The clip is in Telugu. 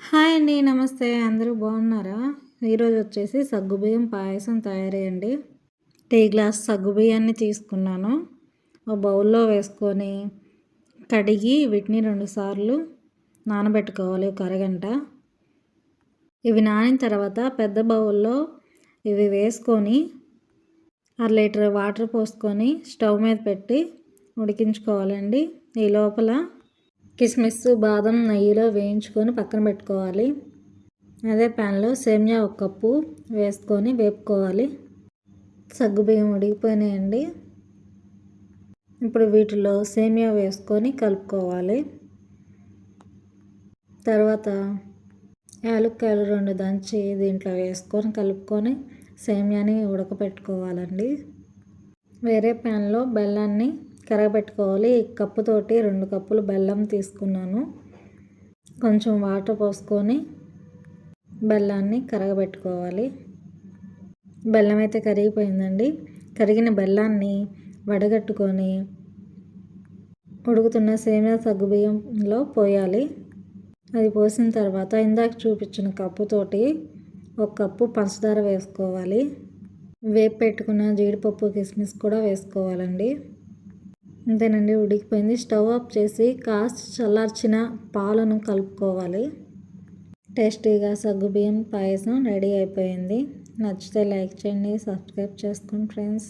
హాయ్ అండి. నమస్తే. అందరూ బాగున్నారా? ఈరోజు వచ్చేసి సగ్గుబియ్యం పాయసం తయారీ. టీ గ్లాస్ సగ్గుబియ్యాన్ని తీసుకున్నాను. ఒక బౌల్లో వేసుకొని కడిగి వీటిని 2 సార్లు నానబెట్టుకోవాలి, ఒక అరగంట. ఇవి నానిన తర్వాత పెద్ద బౌల్లో ఇవి వేసుకొని 1 లీటర్ వాటర్ పోసుకొని స్టవ్ మీద పెట్టి ఉడికించుకోవాలండి. ఈ లోపల కిస్మిస్, బాదం నెయ్యిలో వేయించుకొని పక్కన పెట్టుకోవాలి. అదే ప్యాన్లో సేమియా 1 కప్పు వేసుకొని వేపుకోవాలి. సగ్గుబియ్యం ఉడికిపోయినాయండి. ఇప్పుడు వీటిలో సేమియా వేసుకొని కలుపుకోవాలి. తర్వాత యాలక్కాయలు 2 దంచి దీంట్లో వేసుకొని కలుపుకొని సేమియాని ఉడకపెట్టుకోవాలండి. వేరే ప్యాన్లో బెల్లాన్ని కరగబెట్టుకోవాలి. ఈ కప్పుతోటి 2 కప్పులు బెల్లం తీసుకున్నాను. కొంచెం వాటర్ పోసుకొని బెల్లాన్ని కరగబెట్టుకోవాలి. బెల్లం అయితే కరిగిపోయిందండి. కరిగిన బెల్లాన్ని వడగట్టుకొని ఉడుకుతున్న సేమియా సగ్గుబియ్యంలో పోయాలి. అది పోసిన తర్వాత ఇందాక చూపించిన కప్పుతోటి 1 కప్పు పంచదార వేసుకోవాలి. వేపు పెట్టుకున్న జీడిపప్పు, కిస్మిస్ కూడా వేసుకోవాలండి. అంతేనండి, ఉడికిపోయింది. స్టవ్ ఆఫ్ చేసి కాస్త చల్లార్చిన పాలను కలుపుకోవాలి. టేస్టీగా సగ్గుబియ్యం పాయసం రెడీ అయిపోయింది. నచ్చితే లైక్ చేయండి, సబ్స్క్రైబ్ చేసుకోండి ఫ్రెండ్స్.